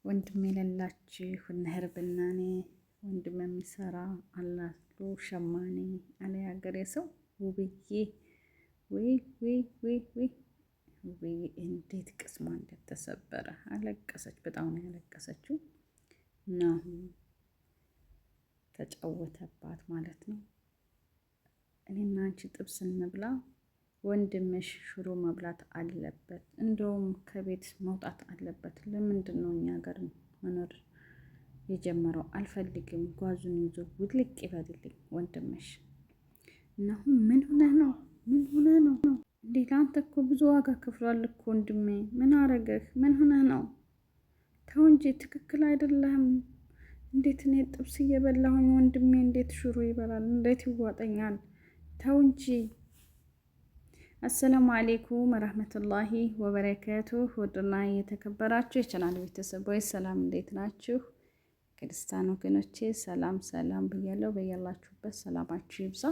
ወንድም የሌላችሁ ነህርብና እኔ ወንድም የሚሰራ አላሉ ሸማኔ አለ ያገሬ ሰው። ውብዬ ወይ ወይ ወይ ወይ ውብዬ እንዴት ቅስሟ እንደተሰበረ አለቀሰች። በጣም ነው ያለቀሰችው። እና ተጫወተባት ማለት ነው። እኔና አንቺ ጥብስ እንብላ፣ ወንድምሽ ሽሮ መብላት አለበት፣ እንደውም ከቤት መውጣት አለበት። ለምንድን ነው እኛ ሀገር መኖር የጀመረው? አልፈልግም፣ ጓዙን ይዞ ውልቅ ይበልልኝ ወንድምሽ። እና አሁን ምን ሆነህ ነው? ምን ሆነህ ነው እንዴ? ለአንተ እኮ ብዙ ዋጋ ከፍሏል እኮ ወንድሜ። ምን አረገህ? ምን ሆነህ ነው? ተው እንጂ ትክክል አይደለህም። እንዴት እኔ ጥብስ እየበላሁኝ ወንድሜ እንዴት ሽሮ ይበላል? እንዴት ይዋጠኛል? ተው እንጂ። አሰላሙ አሌይኩም ወረህመቱላሂ ወበረከቱ። ውድና የተከበራችሁ የቻናል ቤተሰቦች ሰላም፣ እንዴት ናችሁ? ክርስቲያን ወገኖቼ ሰላም ሰላም ብያለሁ። በያላችሁበት ሰላማችሁ ይብዛ።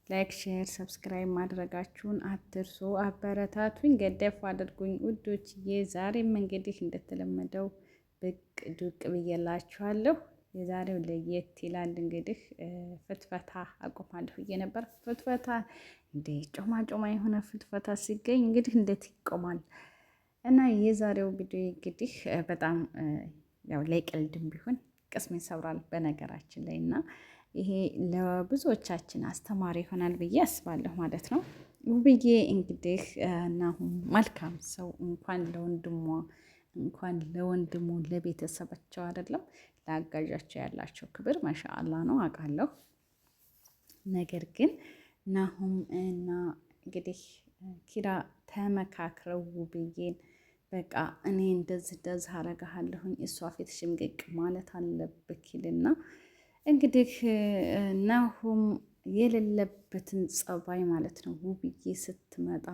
ላይክ፣ ሼር፣ ሰብስክራይብ ማድረጋችሁን አትርሱ። አበረታቱኝ፣ ገደፍ አድርጉኝ ውዶችዬ። ዛሬም እንግዲህ እንደተለመደው ብቅ ዱቅ ብዬላችኋለሁ። የዛሬው ለየት ይላል። እንግዲህ ፍትፈታ አቆማለሁ ብዬ ነበር። ፍትፈታ እንዴ ጮማ ጮማ የሆነ ፍትፈታ ሲገኝ እንግዲህ እንዴት ይቆማል? እና የዛሬው ቪዲዮ እንግዲህ በጣም ያው ለቀልድም ቢሆን ቅስም ይሰብራል በነገራችን ላይ እና ይሄ ለብዙዎቻችን አስተማሪ ይሆናል ብዬ አስባለሁ ማለት ነው። ውብዬ እንግዲህ እናሁን መልካም ሰው እንኳን ለወንድሙ ለቤተሰባቸው አይደለም ለአጋዣቸው ያላቸው ክብር ማሻአላ ነው አውቃለሁ። ነገር ግን ናሁም እና እንግዲህ ኪራ ተመካክረው ውብዬን በቃ እኔ እንደዚህ አረጋለሁኝ እሷ ፊት ሽምግቅ ማለት አለብክ ይልና እንግዲህ ናሁም የሌለበትን ጸባይ ማለት ነው። ውብዬ ስትመጣ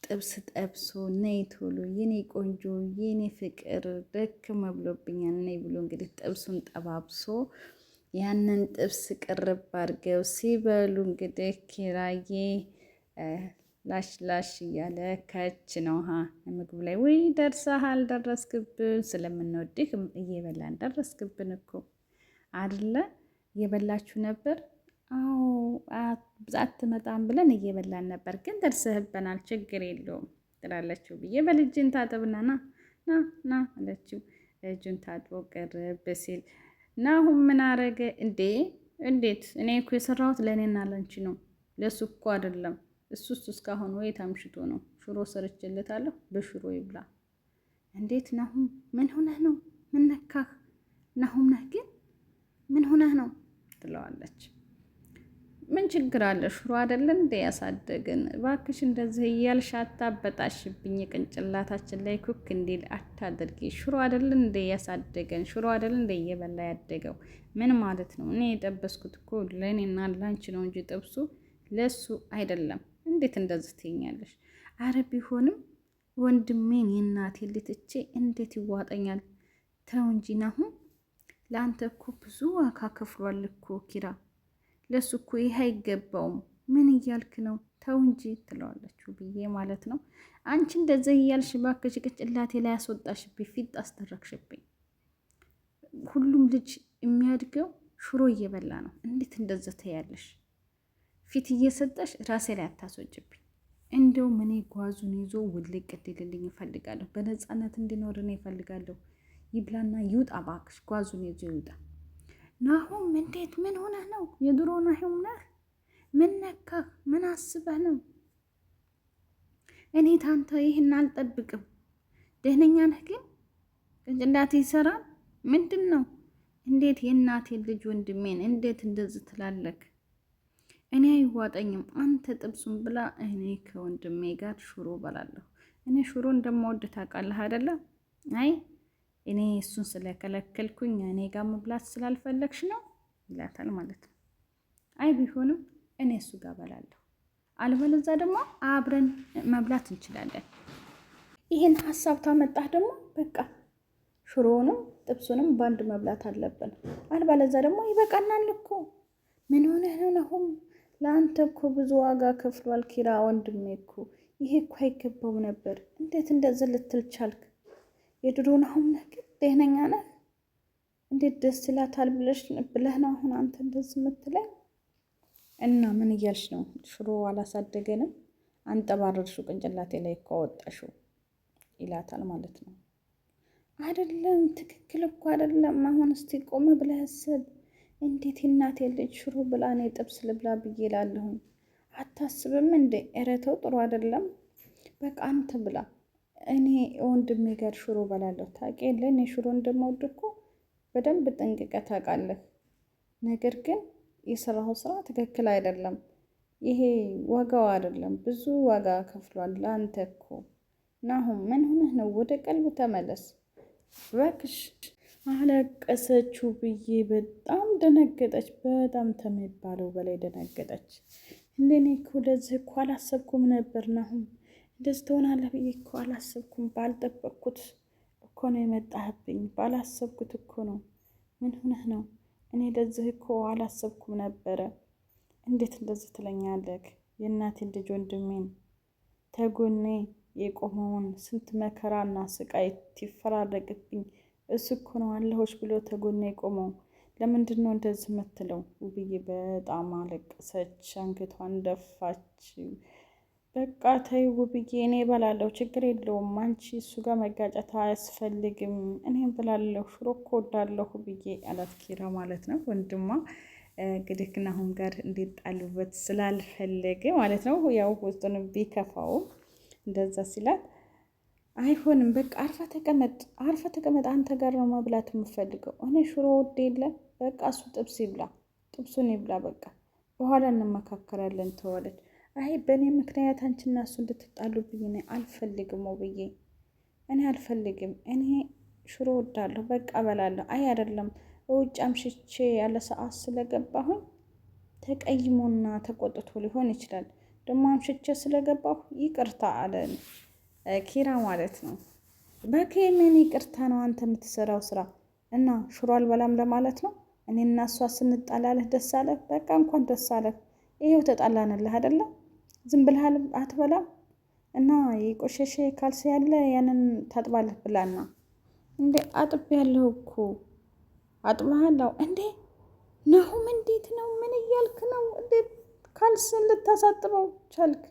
ጥብስ ጠብሶ ነይ ቶሎ የኔ ቆንጆ የኔ ፍቅር ደክም ብሎብኛል ነይ ብሎ እንግዲህ ጥብሱን ጠባብሶ ያንን ጥብስ ቅርብ አድርገው ሲበሉ እንግዲህ ኪራዬ ላሽ ላሽ እያለ ከች ነው ምግቡ ላይ ወይ ደርሰሃል፣ ደረስክብን፣ ስለምንወድህ እየበላን ደረስክብን እኮ አይደለ? እየበላችሁ ነበር። አዎ አትመጣም ብለን እየበላን ነበር፣ ግን ደርሰህበናል፣ ችግር የለውም ትላለችው ብዬ በልጅን ታጠብና ና ና ና አለችው። እጁን ታጥቦ ቅርብ ሲል ናሁም ምን አረገ እንዴ? እንዴት? እኔ እኮ የሰራሁት ለእኔና ለንቺ ነው፣ ለሱ እኮ አይደለም። እሱስ እስካሁን ወይ ታምሽቶ ነው። ሽሮ ሰርችለታለሁ፣ በሽሮ ይብላ። እንዴት ናሁም? ምን ሆነህ ነው? ምን ነካህ? ናሁም ነህ ግን ምን ሆነህ ነው ትለዋለች። ምን ችግር አለ? ሽሮ አይደለን እንደ ያሳደገን? እባክሽ እንደዚህ እያልሽ አታበጣሽብኝ። ቅንጭላታችን ላይ ኩክ እንዲል አታድርጊ። ሽሮ አይደለን እንደ ያሳደገን? ሽሮ አይደለን እንደ እየበላ ያደገው? ምን ማለት ነው? እኔ የጠበስኩት እኮ ለእኔና ላንቺ ነው እንጂ ጥብሱ ለሱ አይደለም። እንዴት እንደዚህ ትይኛለሽ? አረ ቢሆንም ወንድሜን የእናቴ ልትቼ እንዴት ይዋጠኛል? ተው እንጂ ናሁም፣ ለአንተ እኮ ብዙ ዋጋ ከፍሏል እኮ ኪራ። ለሱ እኮ ይህ አይገባውም። ምን እያልክ ነው? ተው እንጂ ትለዋለችው ብዬ ማለት ነው። አንቺ እንደዚህ እያልሽ እባክሽ ቅጭላቴ ላይ ያስወጣሽብኝ፣ ፊት አስደረግሽብኝ። ሁሉም ልጅ የሚያድገው ሽሮ እየበላ ነው። እንዴት እንደዚህ ትያለሽ? ፊት እየሰጠሽ ራሴ ላይ አታስወጭብኝ። እንደውም እኔ ጓዙን ይዞ ውልቅ እንዲልልኝ እፈልጋለሁ። በነፃነት እንዲኖር እኔ እፈልጋለሁ። ይብላና ይውጣ እባክሽ፣ ጓዙን ይዞ ይውጣ። ናሁም እንዴት? ምን ሆነህ ነው? የድሮ ናሁም ነህ? ምን ነካህ? ምን አስበህ ነው? እኔ ታንተ ይህን አልጠብቅም። ደህነኛ ነህ ግን ቅንጭላቴ ይሰራል። ምንድን ነው? እንዴት የእናቴን ልጅ ወንድሜን እንዴት እንደዚህ ትላለክ? እኔ አይዋጠኝም። አንተ ጥብሱን ብላ፣ እኔ ከወንድሜ ጋር ሽሮ በላለሁ። እኔ ሽሮ እንደማወድ ታውቃለህ አይደለም? አይ እኔ እሱን ስለከለከልኩኝ እኔ ጋር መብላት ስላልፈለግሽ ነው ይላታል ማለት ነው። አይ ቢሆንም እኔ እሱ ጋር በላለሁ፣ አልበለዛ ደግሞ አብረን መብላት እንችላለን። ይህን ሀሳብ ታመጣህ ደግሞ በቃ ሽሮውንም ጥብሱንም በአንድ መብላት አለብን፣ አልበለዛ ደግሞ ይበቃናል እኮ። ምን ሆነህ ነው ናሁም? ለአንተ እኮ ብዙ ዋጋ ከፍሏል ኪራ ወንድሜ እኮ። ይሄ እኮ አይገባው ነበር። እንዴት እንደዚህ ልትል ቻልክ? የድሮውን አሁን ግን ደህነኛ ነህ? እንዴት ደስ ይላታል ብለህ ነው አሁን አንተ እንደዚህ የምትለኝ? እና ምን እያልሽ ነው? ሽሮ አላሳደገንም አንጠባረርሽው ቅንጭላቴ ላይ እኮ አወጣሽው ይላታል ማለት ነው። አይደለም ትክክል እኮ አይደለም። አሁን እስቲ ቆም ብለህ አስብ። እንዴት እናቴ ልጅ ሽሮ ብላ እኔ ጥብስ ልብላ ብዬ እላለሁኝ። አታስብም እንዴ? ኧረ ተው ጥሩ አይደለም። በቃ አንተ ብላ። እኔ ወንድሜ ጋር ሽሮ በላለሁ። ታውቂ የለ እኔ ሽሮ እንደምወድ እኮ በደንብ ጠንቅቀህ ታውቃለህ። ነገር ግን የሰራኸው ስራ ትክክል አይደለም። ይሄ ዋጋው አይደለም፣ ብዙ ዋጋ ከፍሏል ለአንተ እኮ። ናሁም ምን ሆነህ ነው? ወደ ቀልብ ተመለስ እባክሽ። አለቀሰችው ብዬ በጣም ደነገጠች። በጣም ከሚባለው በላይ ደነገጠች። እንደኔ እኮ ለዚህ እኮ አላሰብኩም ነበር ናሁም፣ እንደዚህ ትሆናለህ ብዬ እኮ አላሰብኩም። ባልጠበቅኩት እኮ ነው የመጣህብኝ፣ ባላሰብኩት እኮ ነው። ምን ሆነህ ነው? እኔ ለዚህ እኮ አላሰብኩም ነበረ። እንዴት እንደዚህ ትለኛለህ? የእናቴን ልጅ ወንድሜን ተጎኔ የቆመውን ስንት መከራና ስቃይ ይፈራረቅብኝ እሱ እኮ ነው አለሆች ብሎ ተጎኔ የቆመው። ለምንድን ነው እንደዚህ የምትለው? ውብዬ በጣም አለቀሰች፣ አንገቷን ደፋች። በቃ ተይ ውብዬ፣ እኔ እበላለሁ፣ ችግር የለውም። አንቺ እሱ ጋር መጋጨት አያስፈልግም። እኔ እበላለሁ፣ ሽሮ እኮ እወዳለሁ ብዬ አላት ኪራ ማለት ነው። ወንድሟ እንግዲህ ናሁም ጋር እንዲጣሉበት ስላልፈለገ ማለት ነው። ያው ውስጡን ቢከፋውም እንደዛ ሲላት አይሆንም፣ በቃ አርፈ ተቀመጥ፣ አርፈ ተቀመጥ። አንተ ጋር ነው መብላት የምፈልገው። እኔ ሽሮ ወድ የለ በቃ እሱ ጥብስ ይብላ፣ ጥብሱን ይብላ። በቃ በኋላ እንመካከራለን ተወለድ። አይ በእኔ ምክንያት አንቺና እሱ እንድትጣሉብኝ እኔ አልፈልግም ብዬ እኔ አልፈልግም። እኔ ሽሮ ወዳለሁ፣ በቃ እበላለሁ። አይ አይደለም በውጭ አምሽቼ ያለ ሰዓት ስለገባሁኝ ተቀይሞና ተቆጥቶ ሊሆን ይችላል። ደግሞ አምሽቼ ስለገባሁ ይቅርታ አለ ኪራ ማለት ነው። በከምን ይቅርታ ነው አንተ የምትሰራው ስራ እና ሽሮ አልበላም ለማለት ነው? እኔ እና እሷ ስንጣላለህ ደስ አለህ? በቃ እንኳን ደስ አለህ። ይሄው ተጣላንልህ አይደለም? ዝም ብለህ አትበላም እና የቆሸሸ ካልሲ ያለ ያንን ታጥባለህ ብላና። እንዴ አጥብ ያለው እኮ አጥባለሁ። እንዴ ናሁም እንዴት ነው? ምን እያልክ ነው? እንዴት ካልስን ልታሳጥበው ቻልክ?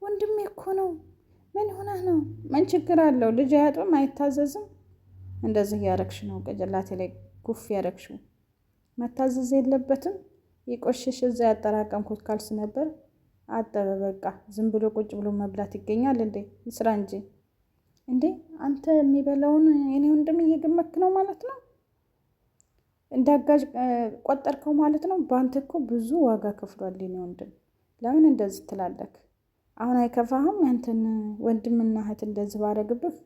ወንድሜ እኮ ነው። ምን ሆነህ ነው? ምን ችግር አለው? ልጅ አያጥብም አይታዘዝም? እንደዚህ ያረግሽ ነው ቅጭላቴ ላይ ጉፍ ያረግሽው። መታዘዝ የለበትም። የቆሸሽ እዛ ያጠራቀምኩት ካልስ ነበር አጠበ። በቃ ዝም ብሎ ቁጭ ብሎ መብላት ይገኛል እንዴ? ስራ እንጂ። እንዴ አንተ የሚበላውን የኔ ወንድም እየገመክ ነው ማለት ነው? እንዳጋዥ ቆጠርከው ማለት ነው? በአንተ እኮ ብዙ ዋጋ ከፍሏል የኔ ወንድም። ለምን እንደዚህ ትላለክ? አሁን አይከፋህም? ያንተን ወንድምና እህት እንደዚህ ባረግብህ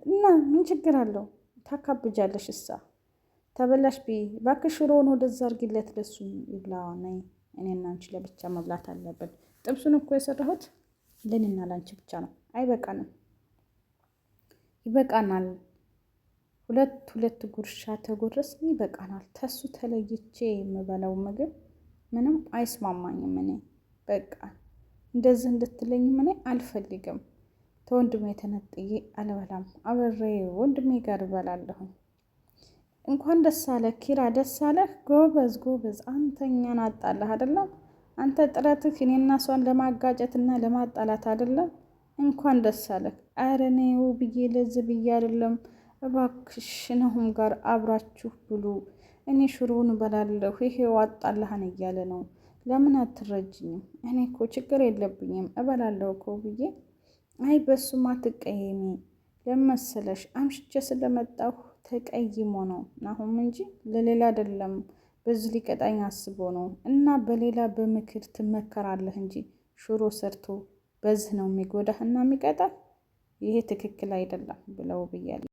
እና ምን ችግር አለው? ታካብጃለሽ። እሳ ተበላሽ እባክሽ ሽሮውን ወደዛ አድርጊለት፣ ለሱ ይብላ። ነይ እኔና አንቺ ለብቻ መብላት አለብን። ጥብሱን እኮ የሰራሁት ለእኔና ለአንቺ ብቻ ነው። አይበቃንም? ይበቃናል። ሁለት ጉርሻ ተጎረስን ይበቃናል። ተሱ ተለይቼ የምበላው ምግብ ምንም አይስማማኝም። እኔ በቃ እንደዚህ እንድትለኝም እኔ አልፈልግም። ተወንድሜ ተነጥዬ አልበላም። አብሬ ወንድሜ ጋር እበላለሁ። እንኳን ደስ አለህ ኪራ፣ ደስ አለህ። ጎበዝ ጎበዝ። አንተኛን አጣለህ አይደለም? አንተ ጥረትህ እኔና እሷን ለማጋጨትና ለማጣላት አይደለም? እንኳን ደስ አለህ። ኧረ እኔ ብዬ ለዚህ ብዬ አይደለም። እባክሽ ናሁም ጋር አብራችሁ ብሉ፣ እኔ ሽሮውን እበላለሁ፣ ይሄው አጣላህን እያለ ነው። ለምን አትረጅኝም? እኔ እኮ ችግር የለብኝም እበላለሁ እኮ ብዬ። አይ በሱም አትቀየሚ። ለመሰለሽ አምሽቼ ስለመጣሁ ተቀይሞ ነው ናሁም እንጂ ለሌላ አይደለም። በዚህ ሊቀጣኝ አስቦ ነው። እና በሌላ በምክር ትመከራለህ እንጂ ሽሮ ሰርቶ በዚህ ነው የሚጎዳህ እና የሚቀጣህ። ይሄ ትክክል አይደለም ብለው ብያለሁ።